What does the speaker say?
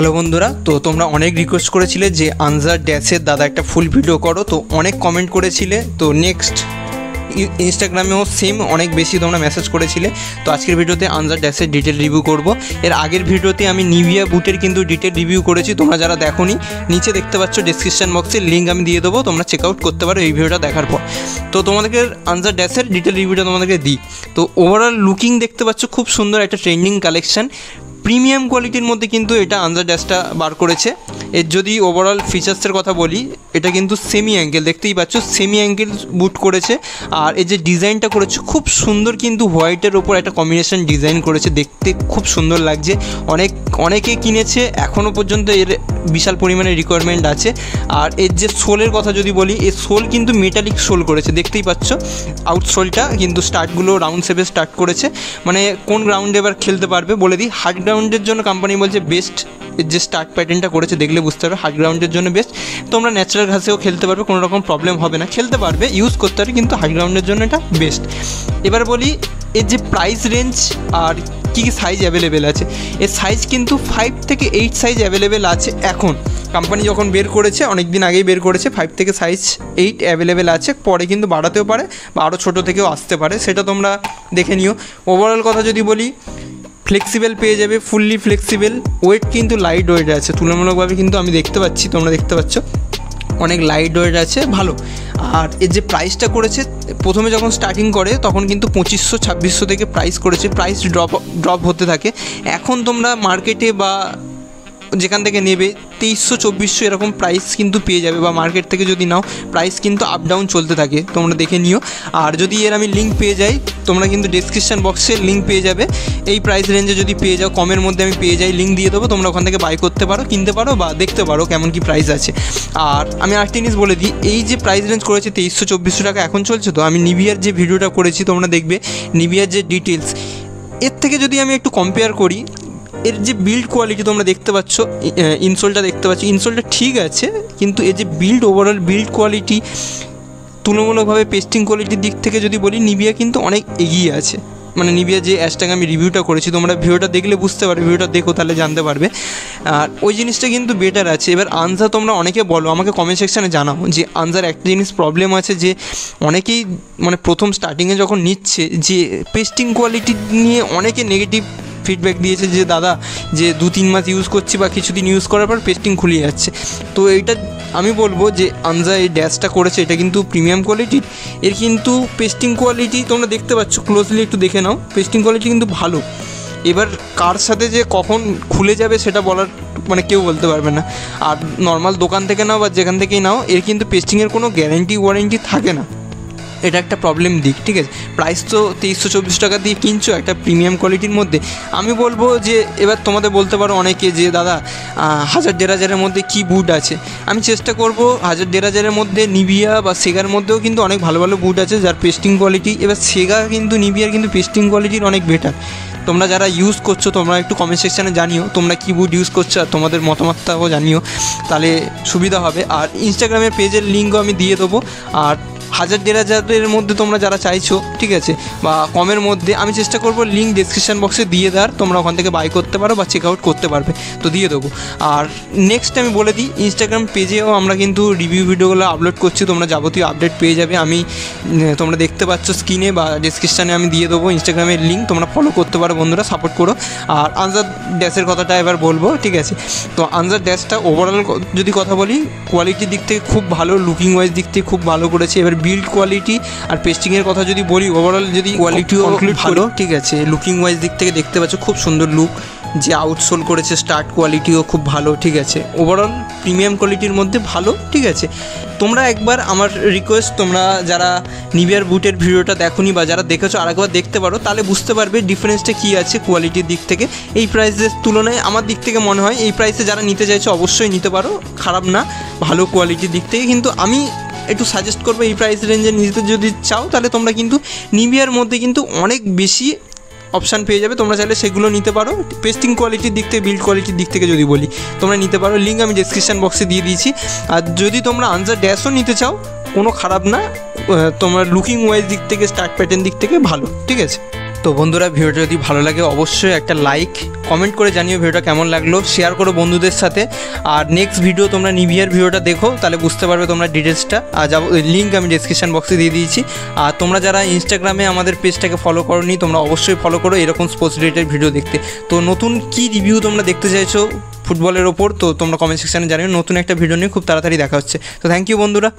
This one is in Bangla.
হ্যালো বন্ধুরা, তো তোমরা অনেক রিকোয়েস্ট করেছিলে যে আনজার ড্যাশের দাদা একটা ফুল ভিডিও করো, তো অনেক কমেন্ট করেছিলে। তো নেক্সট ইনস্টাগ্রামেও সেম অনেক বেশি তোমরা মেসেজ করেছিলে। তো আজকের ভিডিওতে আনজার ড্যাশের ডিটেল রিভিউ করব। এর আগের ভিডিওতে আমি নিভিয়া বুটের কিন্তু ডিটেল রিভিউ করেছি, তোমরা যারা দেখোনি নিচে দেখতে পাচ্ছ ডেসক্রিপশন বক্সে লিঙ্ক আমি দিয়ে দেবো, তোমরা চেক আউট করতে পারো এই ভিডিওটা দেখার পর। তো তোমাদেরকে আনজার ড্যাশের ডিটেল রিভিউটা তোমাদেরকে দিই। তো ওভারঅল লুকিং দেখতে পাচ্ছ খুব সুন্দর একটা ট্রেন্ডিং কালেকশান, প্রিমিয়াম কোয়ালিটির মধ্যে কিন্তু এটা আনজার ড্যাশটা বার করেছে। এর যদি ওভারঅল ফিচার্সের কথা বলি, এটা কিন্তু সেমি অ্যাঙ্গেল, দেখতেই পাচ্ছ সেমি অ্যাঙ্গেল বুট করেছে। আর এর যে ডিজাইনটা করেছে খুব সুন্দর, কিন্তু হোয়াইটের ওপর একটা কম্বিনেশন ডিজাইন করেছে, দেখতে খুব সুন্দর লাগছে। অনেকে কিনেছে, এখনও পর্যন্ত এর বিশাল পরিমাণে রিকোয়ারমেন্ট আছে। আর এর যে সোলের কথা যদি বলি, এর সোল কিন্তু মেটালিক সোল করেছে, দেখতেই পাচ্ছ আউটসোলটা কিন্তু স্টার্টগুলো রাউন্ড শেপে স্টার্ট করেছে। মানে কোন গ্রাউন্ডে এবার খেলতে পারবে বলে দিই, হার্ড গ্রাউন্ডের জন্য কোম্পানি বলছে বেস্ট। যে স্টার্ট প্যাটার্নটা করেছে দেখলে বুঝতে পারবে হার্ড গ্রাউন্ডের জন্য বেস্ট। তোমরা ন্যাচারাল ঘাসেও খেলতে পারবে, কোনো রকম প্রবলেম হবে না, খেলতে পারবে, ইউজ করতে পারবে, কিন্তু হার্ড গ্রাউন্ডের জন্য এটা বেস্ট। এবার বলি এর যে প্রাইস রেঞ্জ আর কী কী সাইজ অ্যাভেলেবেল আছে। এর সাইজ কিন্তু 5 থেকে 8 সাইজ অ্যাভেলেবেল আছে এখন। কোম্পানি যখন বের করেছে, অনেক দিন আগেই বের করেছে, 5 থেকে সাইজ 8 অ্যাভেলেবেল আছে। পরে কিন্তু বাড়াতেও পারে বা আরও ছোটো থেকেও আসতে পারে, সেটা তোমরা দেখে নিও। ওভারঅল কথা যদি বলি, ফ্লেক্সিবল পেয়ে যাবে, ফুললি ফ্লেক্সিবল। ওয়েট কিন্তু লাইট ওয়েট আছে তুলনামূলকভাবে, কিন্তু আমি দেখতে পাচ্ছি, তোমরা দেখতে পাচ্ছ অনেক লাইট ওয়েট আছে, ভালো। আর এর যে প্রাইসটা করেছে, প্রথমে যখন স্টার্টিং করে তখন কিন্তু 2500-2600 থেকে প্রাইস করেছে, প্রাইস ড্রপ হতে থাকে। এখন তোমরা মার্কেটে বা যেখান থেকে নেবে 2300-2400 এরকম প্রাইস কিন্তু পেয়ে যাবে, বা মার্কেট থেকে যদি নাও প্রাইস কিন্তু আপ ডাউন চলতে থাকে, তোমরা দেখে নিও। আর যদি এর আমি লিঙ্ক পেয়ে যাই, তোমরা কিন্তু ডেসক্রিপশন বক্সে লিঙ্ক পেয়ে যাবে। এই প্রাইস রেঞ্জে যদি পেয়ে যাও, কমের মধ্যে আমি পেয়ে যাই, লিঙ্ক দিয়ে দেবো, তোমরা ওখান থেকে বাই করতে পারো, কিনতে পারো বা দেখতে পারো কেমন কি প্রাইস আছে। আর আমি আরেকটা জিনিস বলে দিই, এই যে প্রাইস রেঞ্জ করেছে 2300-2400 টাকা এখন চলছে। তো আমি নিভিয়ার যে ভিডিওটা করেছি তোমরা দেখবে, নিভিয়ার যে ডিটেলস, এর থেকে যদি আমি একটু কম্পেয়ার করি, এর যে বিল্ড কোয়ালিটি তোমরা দেখতে পাচ্ছ, ইনসোলটা দেখতে পাচ্ছ, ইনসোলটা ঠিক আছে, কিন্তু এর যে বিল্ড ওভারঅল বিল্ড কোয়ালিটি তুলনামূলকভাবে পেস্টিং কোয়ালিটির দিক থেকে যদি বলি, নিভিয়া কিন্তু অনেক এগিয়ে আছে। মানে নিভিয়া যে অ্যাশটাকে আমি রিভিউটা করেছি, তোমরা ভিডিওটা দেখলে বুঝতে পারবে, ভিডিওটা দেখো তাহলে জানতে পারবে। আর ওই জিনিসটা কিন্তু বেটার আছে। এবার আনজার তোমরা অনেকে বলো, আমাকে কমেন্ট সেকশানে জানাও যে আনজার একটা জিনিস প্রবলেম আছে, যে অনেকেই মানে প্রথম স্টার্টিংয়ে যখন নিচ্ছে, যে পেস্টিং কোয়ালিটি নিয়ে অনেকে নেগেটিভ ফিডব্যাক দিয়েছে, যে দাদা যে 2-3 মাস ইউজ করছি বা কিছুদিন ইউজ করার পর পেস্টিং খুলে যাচ্ছে। তো এইটা আমি বলবো যে আনজা এই ড্যাশটা করেছে, এটা কিন্তু প্রিমিয়াম কোয়ালিটির। এর কিন্তু পেস্টিং কোয়ালিটি তোমরা দেখতে পাচ্ছ, ক্লোজলি একটু দেখে নাও, পেস্টিং কোয়ালিটি কিন্তু ভালো। এবার কার সাথে যে কখন খুলে যাবে সেটা বলার মানে কেউ বলতে পারবে না। আর নর্মাল দোকান থেকে নাও বা যেখান থেকেই নাও, এর কিন্তু পেস্টিংয়ের কোনো গ্যারেন্টি ওয়ারেন্টি থাকে না, এটা একটা প্রবলেম দিক। ঠিক আছে, প্রাইস তো 2300-2400 টাকা দিয়ে কিনছো একটা প্রিমিয়াম কোয়ালিটির মধ্যে। আমি বলবো যে এবার তোমাদের বলতে পারো অনেকে যে দাদা 1000-1500 মধ্যে কী বুট আছে। আমি চেষ্টা করবো 1000-1500 মধ্যে নিভিয়া বা সেগার মধ্যেও কিন্তু অনেক ভালো ভালো বুট আছে যার পেস্টিং কোয়ালিটি, এবার সেগা কিন্তু নিভিয়ার কিন্তু পেস্টিং কোয়ালিটির অনেক বেটার। তোমরা যারা ইউজ করছো তোমরা একটু কমেন্ট সেকশানে জানিও তোমরা কী বুট ইউজ করছো, আর তোমাদের মতামতটাও জানিও, তাহলে সুবিধা হবে। আর ইনস্টাগ্রামের পেজের লিঙ্কও আমি দিয়ে দেবো। আর 1000-1500 মধ্যে তোমরা যারা চাইছো, ঠিক আছে, বা কমের মধ্যে, আমি চেষ্টা করবো লিঙ্ক ডেসক্রিপশন বক্সে দিয়ে দেওয়ার, তোমরা ওখান থেকে বাই করতে পারো বা চেক আউট করতে পারবে, তো দিয়ে দেবো। আর নেক্সট আমি বলে দিই, ইনস্টাগ্রাম পেজেও আমরা কিন্তু রিভিউ ভিডিওগুলো আপলোড করছি, তোমরা যাবতীয় আপডেট পেয়ে যাবে। আমি তোমরা দেখতে পাচ্ছ স্ক্রিনে বা ডেসক্রিপশানে আমি দিয়ে দেবো ইনস্টাগ্রামের লিঙ্ক, তোমরা ফলো করতে পারো বন্ধুরা, সাপোর্ট করো। আর আনজার ড্যাশের কথাটা এবার বলবো, ঠিক আছে। তো আনজার ড্যাশটা ওভারঅল যদি কথা বলি, কোয়ালিটির দিক থেকে খুব ভালো, লুকিং ওয়াইজ দিক থেকে খুব ভালো করেছে। এবার বিল্ড কোয়ালিটি আর পেস্টিংয়ের কথা যদি বলি, ওভারঅল যদি কোয়ালিটিও ভালো, ঠিক আছে, লুকিং ওয়াইজ দিক থেকে দেখতে পাচ্ছ খুব সুন্দর লুক, যে আউটসোল করেছে, স্টার্ট কোয়ালিটিও খুব ভালো, ঠিক আছে, ওভারঅল প্রিমিয়াম কোয়ালিটির মধ্যে ভালো, ঠিক আছে। তোমরা একবার আমার রিকোয়েস্ট, তোমরা যারা নিভিয়ার বুটের ভিডিওটা দেখোনি বা যারা দেখেছো আরেকবার দেখতে পারো, তাহলে বুঝতে পারবে ডিফারেন্সটা কী আছে কোয়ালিটির দিক থেকে। এই প্রাইসের তুলনায় আমার দিক থেকে মনে হয় এই প্রাইসে যারা নিতে চাইছো অবশ্যই নিতে পারো, খারাপ না, ভালো কোয়ালিটির দিক থেকে। কিন্তু আমি একটু সাজেস্ট করবো, এই প্রাইস রেঞ্জে নিতে যদি চাও তাহলে তোমরা কিন্তু নিভিয়ার মধ্যে কিন্তু অনেক বেশি অপশান পেয়ে যাবে, তোমরা চাইলে সেগুলো নিতে পারো। পেস্টিং কোয়ালিটির দিক থেকে, বিল্ড কোয়ালিটির দিক থেকে যদি বলি, তোমরা নিতে পারো, লিঙ্ক আমি ডেসক্রিপশন বক্সে দিয়ে দিয়েছি। আর যদি তোমরা আনজার ড্যাশও নিতে চাও, কোনো খারাপ না, তোমার লুকিং ওয়াইজ দিক থেকে, স্টার্ট প্যাটার্ন দিক থেকে ভালো, ঠিক আছে। তো বন্ধুরা ভিডিওটা যদি ভালো লাগে অবশ্যই একটা লাইক কমেন্ট করে জানিও ভিডিওটা কেমন লাগলো, শেয়ার করো বন্ধুদের সাথে। আর নেক্সট ভিডিও তোমরা নিভিয়ার ভিডিওটা দেখো, তাহলে বুঝতে পারবে তোমরা ডিটেলসটা। আর লিঙ্ক আমি ডিসক্রিপশান বক্সে দিয়ে দিয়েছি। আর তোমরা যারা ইনস্টাগ্রামে আমাদের পেজটাকে ফলো করোনি তোমরা অবশ্যই ফলো করো এরকম স্পোর্টস রিলেটেড ভিডিও দেখতে। তো নতুন কি রিভিউ তোমরা দেখতে চাইছো ফুটবলের ওপর, তো তোমরা কমেন্ট সেকশানে জানিও। নতুন একটা ভিডিও নিয়ে খুব তাড়াতাড়ি দেখা হচ্ছে। তো থ্যাংক ইউ বন্ধুরা।